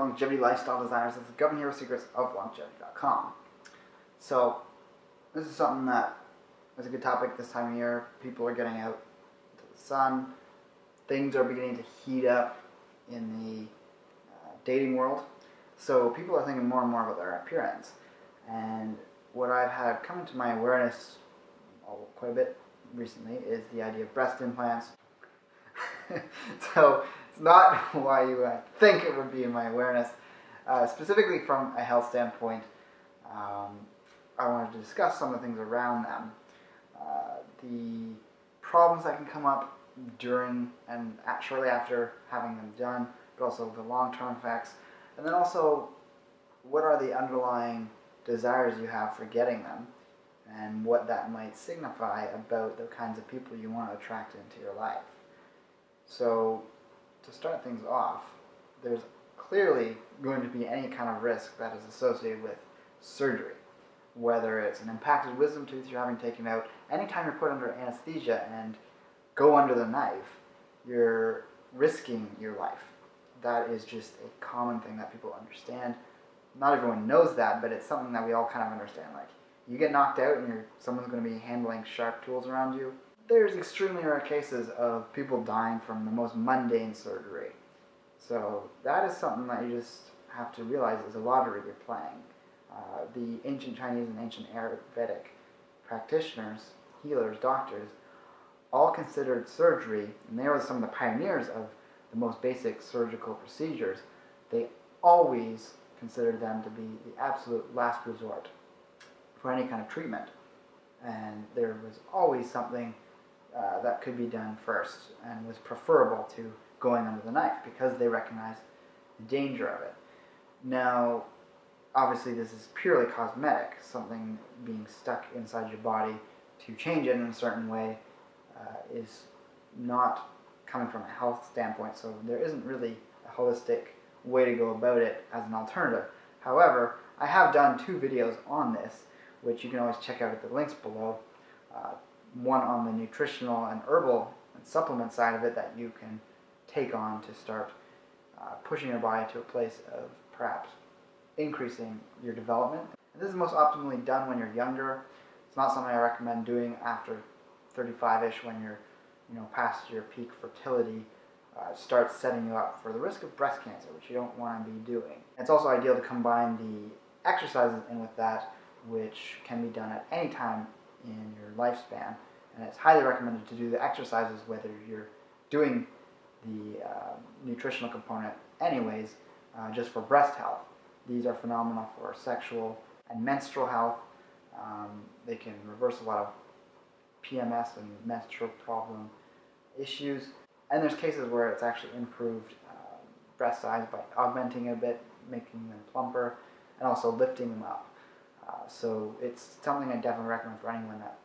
longevity lifestyle designers. It's the Government Hero Secrets of Longevity.com. So, this is something that is a good topic this time of year. People are getting out into the sun. Things are beginning to heat up in the dating world. So, people are thinking more and more about their appearance. And what I've had come into my awareness quite a bit recently is the idea of breast implants. So it's not why you think it would be in my awareness. Specifically from a health standpoint, I wanted to discuss some of the things around them. The problems that can come up during and shortly after having them done, but also the long-term effects, and then also what are the underlying desires you have for getting them, and what that might signify about the kinds of people you want to attract into your life. So, to start things off, there's clearly going to be any kind of risk that is associated with surgery. Whether it's an impacted wisdom tooth you're having taken out, anytime you're put under anesthesia and go under the knife, you're risking your life. That is just a common thing that people understand. Not everyone knows that, but it's something that we all kind of understand. Like, you get knocked out and someone's going to be handling sharp tools around you. There's extremely rare cases of people dying from the most mundane surgery. So that is something that you just have to realize is a lottery you're playing. The ancient Chinese and ancient Ayurvedic practitioners, healers, doctors, all considered surgery, and they were some of the pioneers of the most basic surgical procedures. They always considered them to be the absolute last resort for any kind of treatment. And there was always something that could be done first and was preferable to going under the knife because they recognized the danger of it. Now, obviously this is purely cosmetic, something being stuck inside your body to change it in a certain way is not coming from a health standpoint, so there isn't really a holistic way to go about it as an alternative. However, I have done 2 videos on this, which you can always check out at the links below. One on the nutritional and herbal and supplement side of it that you can take on to start pushing your body to a place of perhaps increasing your development. And this is most optimally done when you're younger. It's not something I recommend doing after 35-ish when you're past your peak fertility. Starts setting you up for the risk of breast cancer, which you don't want to be doing. It's also ideal to combine the exercises in with that, which can be done at any time in your lifespan, and it's highly recommended to do the exercises whether you're doing the nutritional component anyways, just for breast health. These are phenomenal for sexual and menstrual health. They can reverse a lot of PMS and menstrual problem issues, and there's cases where it's actually improved breast size by augmenting it a bit, making them plumper, and also lifting them up. So it's something I definitely recommend for anyone that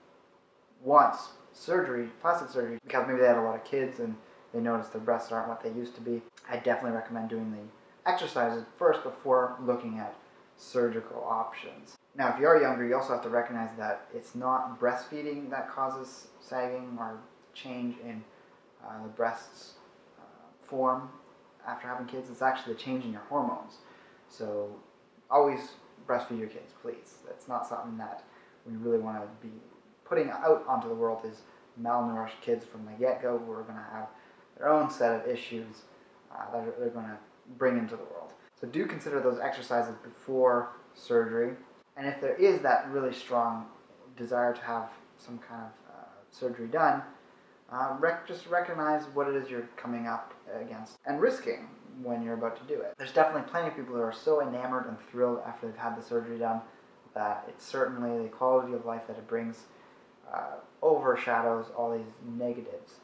wants surgery, plastic surgery, because maybe they have a lot of kids and they notice their breasts aren't what they used to be. I definitely recommend doing the exercises first before looking at surgical options. Now, if you are younger, you also have to recognize that it's not breastfeeding that causes sagging or change in the breast's form after having kids. It's actually a change in your hormones. So always breastfeed your kids, please. That's not something that we really want to be putting out onto the world is malnourished kids from the get-go who are going to have their own set of issues that they're going to bring into the world. So do consider those exercises before surgery. And if there is that really strong desire to have some kind of surgery done, just recognize what it is you're coming up against and risking when you're about to do it. There's definitely plenty of people who are so enamored and thrilled after they've had the surgery done that it's certainly the quality of life that it brings overshadows all these negatives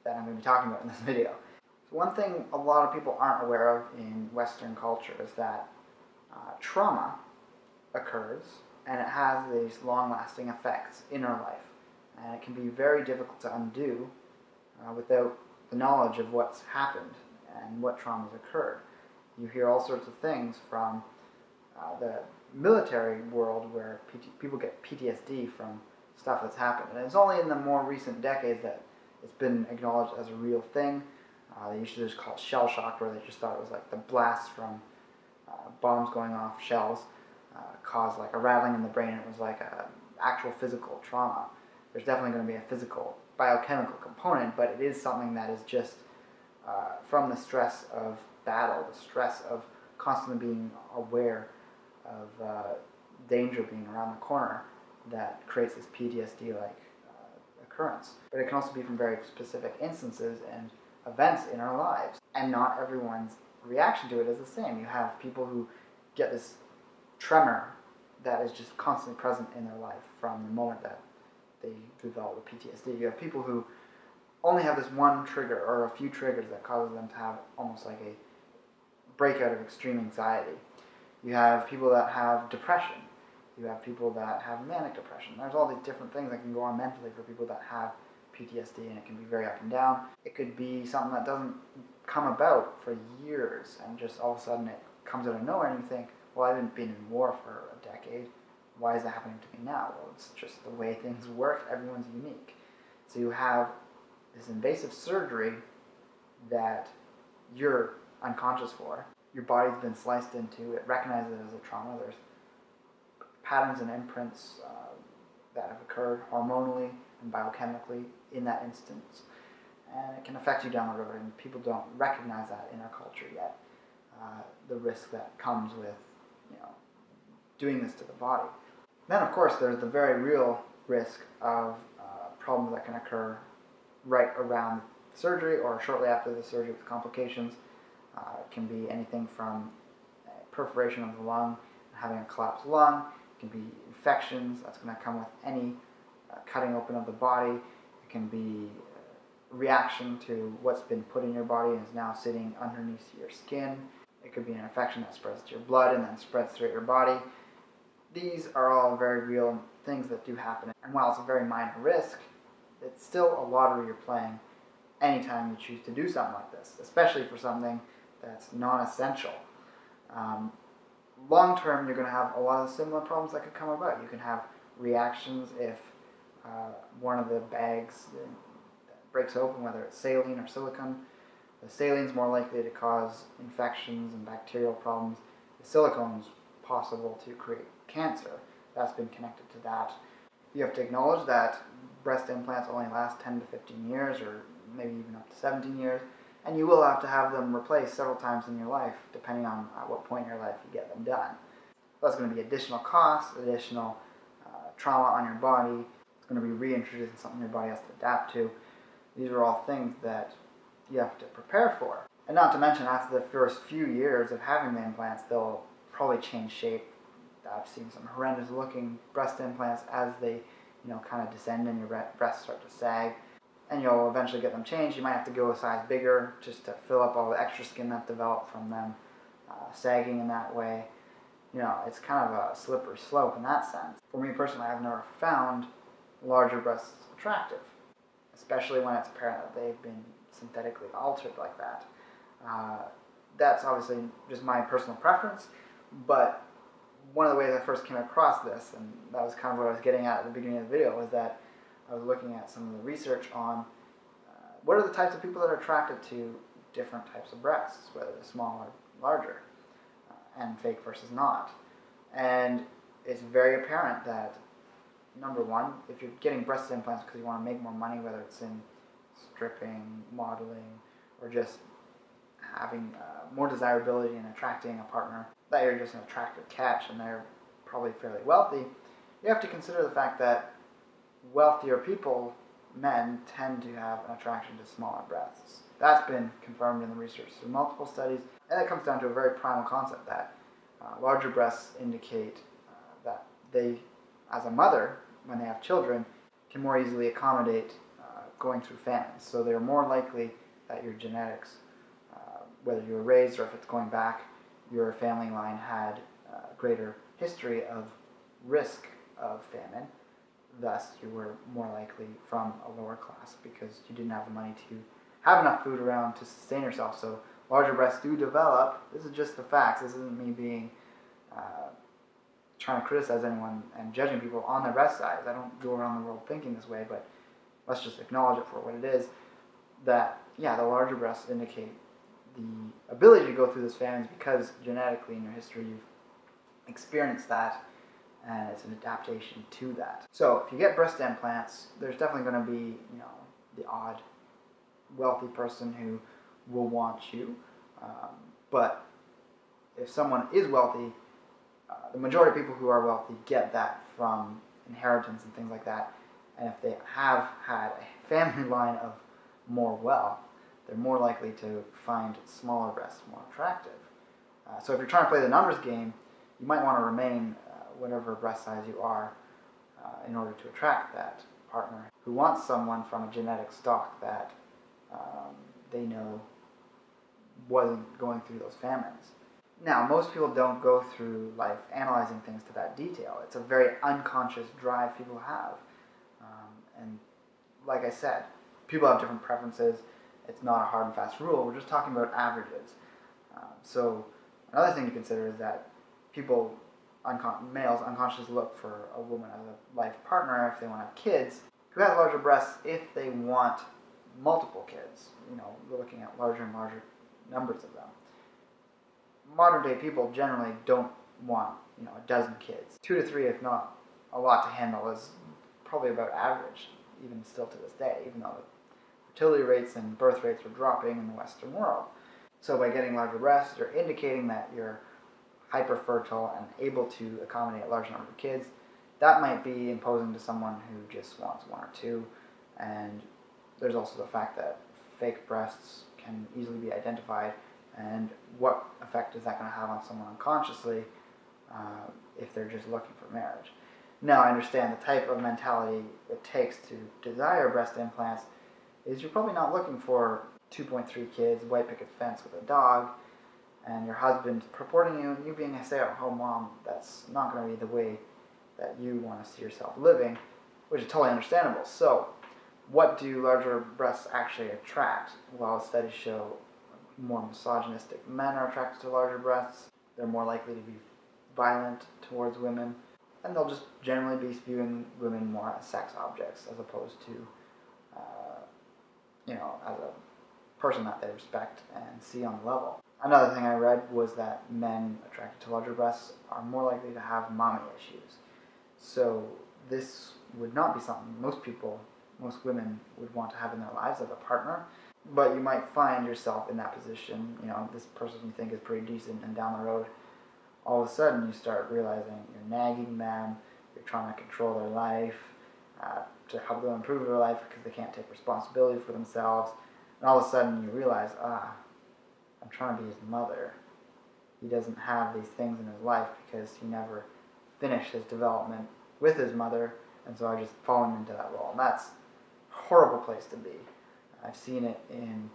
that I'm going to be talking about in this video. So one thing a lot of people aren't aware of in Western culture is that trauma occurs and it has these long-lasting effects in our life. And it can be very difficult to undo without the knowledge of what's happened and what traumas occurred. You hear all sorts of things from the military world where people get PTSD from stuff that's happened. And it's only in the more recent decades that it's been acknowledged as a real thing. They used to just call it shell shock, where they just thought it was like the blast from bombs going off, shells, caused like a rattling in the brain. It was like a actual physical trauma. There's definitely going to be a physical biochemical component, but it is something that is just from the stress of battle, the stress of constantly being aware of danger being around the corner, that creates this PTSD-like occurrence. But it can also be from very specific instances and events in our lives, and not everyone's reaction to it is the same. You have people who get this tremor that is just constantly present in their life from the moment that they develop the PTSD. You have people who only have this one trigger or a few triggers that causes them to have almost like a breakout of extreme anxiety. You have people that have depression. You have people that have manic depression. There's all these different things that can go on mentally for people that have PTSD, and it can be very up and down. It could be something that doesn't come about for years, and just all of a sudden it comes out of nowhere, and you think, well, I haven't been in war for a decade. Why is that happening to me now? Well, it's just the way things work. Everyone's unique. So you have this invasive surgery that you're unconscious for. Your body's been sliced into. It recognizes it as a trauma. There's patterns and imprints that have occurred hormonally and biochemically in that instance. And it can affect you down the road, and people don't recognize that in our culture yet. The risk that comes with, doing this to the body. Then, of course, there's the very real risk of problems that can occur right around surgery or shortly after the surgery with complications. It can be anything from perforation of the lung, having a collapsed lung. It can be infections. That's going to come with any cutting open of the body. It can be reaction to what's been put in your body and is now sitting underneath your skin. It could be an infection that spreads to your blood and then spreads throughout your body. These are all very real things that do happen. And while it's a very minor risk, it's still a lottery you're playing anytime you choose to do something like this, especially for something that's non-essential. Long term, you're going to have a lot of similar problems that could come about. You can have reactions if one of the bags breaks open, whether it's saline or silicone. The saline's more likely to cause infections and bacterial problems. The silicone's possible to create cancer. That's been connected to that. You have to acknowledge that breast implants only last 10 to 15 years, or maybe even up to 17 years, and you will have to have them replaced several times in your life, depending on at what point in your life you get them done. That's going to be additional costs, additional trauma on your body. It's going to be reintroducing something your body has to adapt to. These are all things that you have to prepare for. And not to mention, after the first few years of having the implants, they'll probably change shape. I've seen some horrendous looking breast implants as they, kind of descend and your breasts start to sag. And you'll eventually get them changed. You might have to go a size bigger just to fill up all the extra skin that developed from them sagging in that way. It's kind of a slippery slope in that sense. For me personally, I've never found larger breasts attractive, especially when it's apparent that they've been synthetically altered like that. That's obviously just my personal preference, but one of the ways I first came across this, and that was kind of what I was getting at the beginning of the video, was that I was looking at some of the research on what are the types of people that are attracted to different types of breasts, whether they're small or larger, and fake versus not. And it's very apparent that, number one, if you're getting breast implants because you want to make more money, whether it's in stripping, modeling, or just having more desirability in attracting a partner, that you're just an attractive catch and they're probably fairly wealthy, you have to consider the fact that wealthier people, men, tend to have an attraction to smaller breasts. That's been confirmed in the research through multiple studies, and it comes down to a very primal concept that larger breasts indicate that they, as a mother, when they have children, can more easily accommodate going through famines. So they're more likely that your genetics, whether you were raised or if it's going back, your family line had a greater history of risk of famine. Thus, you were more likely from a lower class because you didn't have the money to have enough food around to sustain yourself. So larger breasts do develop. This is just the facts. This isn't me being trying to criticize anyone and judging people on their breast size. I don't go around the world thinking this way, but let's just acknowledge it for what it is, that yeah, the larger breasts indicate the ability to go through those famines because genetically in your history you've experienced that, and it's an adaptation to that. So if you get breast implants, there's definitely going to be, the odd wealthy person who will want you, but if someone is wealthy, the majority of people who are wealthy get that from inheritance and things like that, and if they have had a family line of more wealth, they're more likely to find smaller breasts more attractive. So if you're trying to play the numbers game, you might want to remain whatever breast size you are in order to attract that partner who wants someone from a genetic stock that they know wasn't going through those famines. Now, most people don't go through life analyzing things to that detail. It's a very unconscious drive people have. And like I said, people have different preferences. It's not a hard and fast rule. We're just talking about averages. So another thing to consider is that males unconsciously look for a woman as a life partner if they want to have kids, who has larger breasts if they want multiple kids. We're looking at larger and larger numbers of them. Modern day people generally don't want, a dozen kids. 2 to 3, if not a lot to handle, is probably about average, even still to this day, even though the fertility rates and birth rates are dropping in the Western world. So by getting larger breasts, you're indicating that you're hyper-fertile and able to accommodate a large number of kids. That might be imposing to someone who just wants 1 or 2, and there's also the fact that fake breasts can easily be identified, and what effect is that going to have on someone unconsciously if they're just looking for marriage. Now, I understand the type of mentality it takes to desire breast implants is you're probably not looking for 2.3 kids, white picket fence with a dog, and your husband purporting you being a stay-at-home mom. That's not going to be the way that you want to see yourself living, which is totally understandable. So, what do larger breasts actually attract? Well, studies show more misogynistic men are attracted to larger breasts. They're more likely to be violent towards women, and they'll just generally be viewing women more as sex objects as opposed to, as a person that they respect and see on the level. Another thing I read was that men attracted to larger breasts are more likely to have mommy issues. So this would not be something most women would want to have in their lives as a partner, but you might find yourself in that position. This person you think is pretty decent, and down the road, all of a sudden you start realizing you're nagging them, you're trying to control their life, to help them improve their life because they can't take responsibility for themselves, and all of a sudden you realize, I'm trying to be his mother. He doesn't have these things in his life because he never finished his development with his mother, and so I just fallen into that role. And that's a horrible place to be. I've seen it in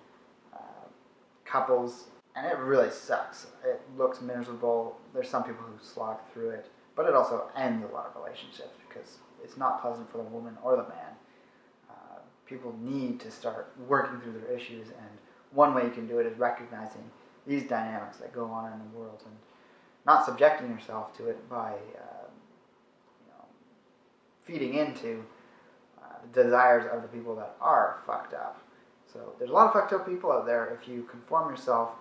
couples, and it really sucks. It looks miserable. There's some people who slog through it, but it also ends a lot of relationships because it's not pleasant for the woman or the man. People need to start working through their issues, and one way you can do it is recognizing these dynamics that go on in the world and not subjecting yourself to it by feeding into the desires of the people that are fucked up. So there's a lot of fucked up people out there. If you conform yourself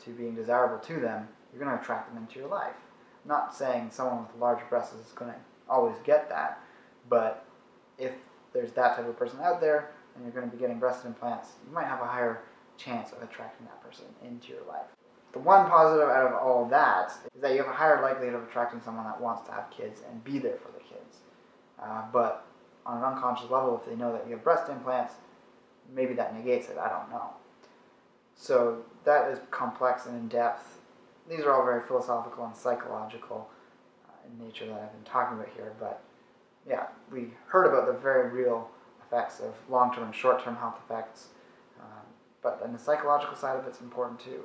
to being desirable to them, you're going to attract them into your life. I'm not saying someone with large breasts is going to always get that, but if there's that type of person out there and you're going to be getting breast implants, you might have a higher chance of attracting that person into your life. The one positive out of all that is that you have a higher likelihood of attracting someone that wants to have kids and be there for the kids. But on an unconscious level, if they know that you have breast implants, maybe that negates it. I don't know. So that is complex and in-depth. These are all very philosophical and psychological in nature that I've been talking about here. But yeah, we heard about the very real effects of long-term and short-term health effects. But then the psychological side of it's important too.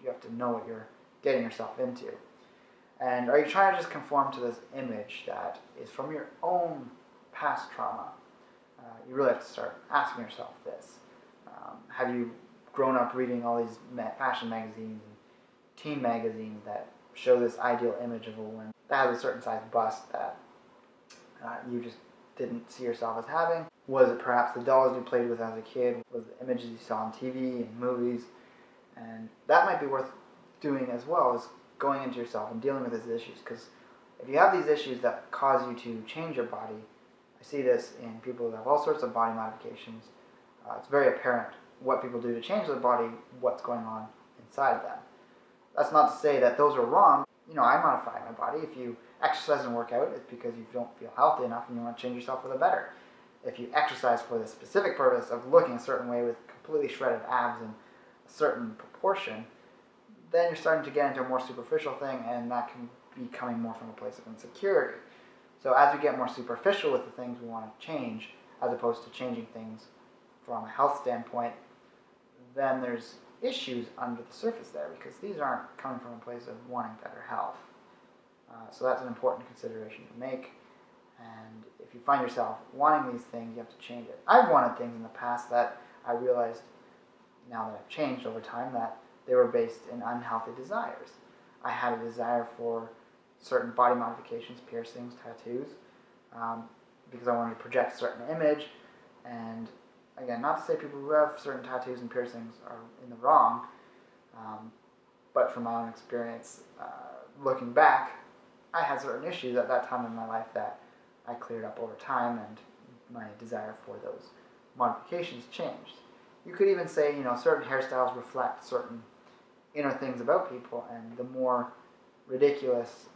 You have to know what you're getting yourself into. And are you trying to just conform to this image that is from your own past trauma? You really have to start asking yourself this. Have you grown up reading all these fashion magazines and teen magazines that show this ideal image of a woman that has a certain size bust that you just didn't see yourself as having? Was it perhaps the dolls you played with as a kid? Was it the images you saw on TV and movies? And that might be worth doing as well, as going into yourself and dealing with these issues. Because if you have these issues that cause you to change your body, I see this in people who have all sorts of body modifications. It's very apparent what people do to change their body, what's going on inside them. That's not to say that those are wrong. You know, I modify my body. If you exercise and work out, it's because you don't feel healthy enough and you want to change yourself for the better. If you exercise for the specific purpose of looking a certain way with completely shredded abs in a certain proportion, then you're starting to get into a more superficial thing, and that can be coming more from a place of insecurity. So as we get more superficial with the things we want to change, as opposed to changing things from a health standpoint, then there's issues under the surface there, because these aren't coming from a place of wanting better health. So that's an important consideration to make. And if you find yourself wanting these things, you have to change it. I've wanted things in the past that I realized, now that I've changed over time, that they were based in unhealthy desires. I had a desire for certain body modifications, piercings, tattoos, because I wanted to project a certain image. And again, not to say people who have certain tattoos and piercings are in the wrong, but from my own experience, looking back, I had certain issues at that time in my life that I cleared up over time, and my desire for those modifications changed. You could even say, you know, certain hairstyles reflect certain inner things about people, and the more ridiculous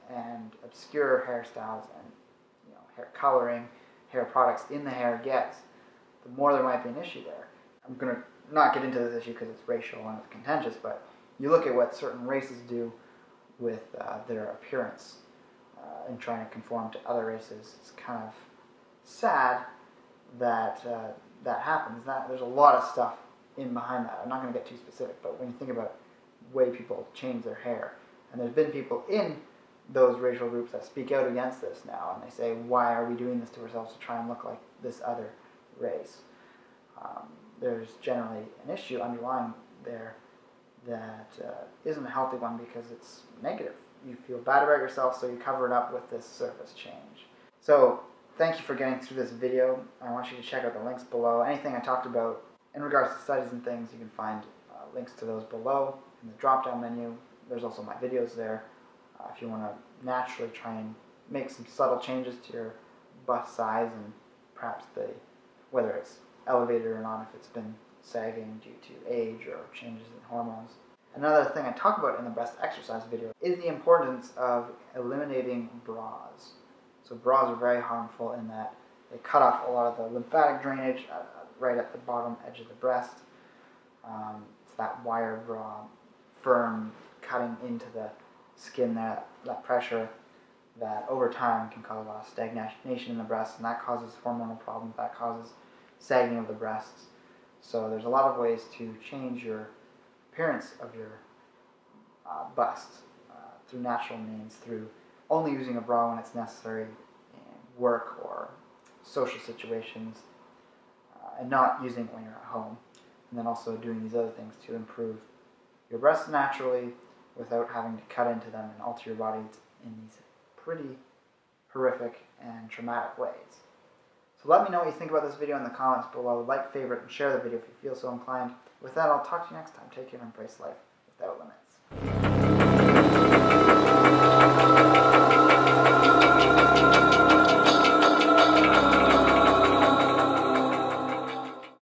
and obscure hairstyles and, you know, hair coloring, hair products in the hair gets, the more there might be an issue there. I'm going to not get into this issue because it's racial and it's contentious, but you look at what certain races do with their appearance and trying to conform to other races. It's kind of sad that that happens. There's a lot of stuff in behind that. I'm not going to get too specific, but when you think about the way people change their hair, and there's been people in those racial groups that speak out against this now, and they say, why are we doing this to ourselves to try and look like this other race? There's generally an issue underlying there that isn't a healthy one, because it's negative. You feel bad about yourself, so you cover it up with this surface change. So thank you for getting through this video. I want you to check out the links below. Anything I talked about in regards to studies and things, you can find links to those below in the drop-down menu. There's also my videos there. If you want to naturally try and make some subtle changes to your bust size, and perhaps whether it's elevated or not, if it's been sagging due to age or changes in hormones. Another thing I talk about in the breast exercise video is the importance of eliminating bras. So bras are very harmful in that they cut off a lot of the lymphatic drainage right at the bottom edge of the breast. It's that wire bra, firm, cutting into the skin, that pressure that over time can cause a lot of stagnation in the breast, and that causes hormonal problems, that causes sagging of the breasts. So there's a lot of ways to change your appearance of your bust through natural means, through only using a bra when it's necessary in work or social situations, and not using it when you're at home. And then also doing these other things to improve your breasts naturally without having to cut into them and alter your body in these pretty horrific and traumatic ways. So let me know what you think about this video in the comments below. Like, favorite, and share the video if you feel so inclined. With that, I'll talk to you next time. Take care and embrace life.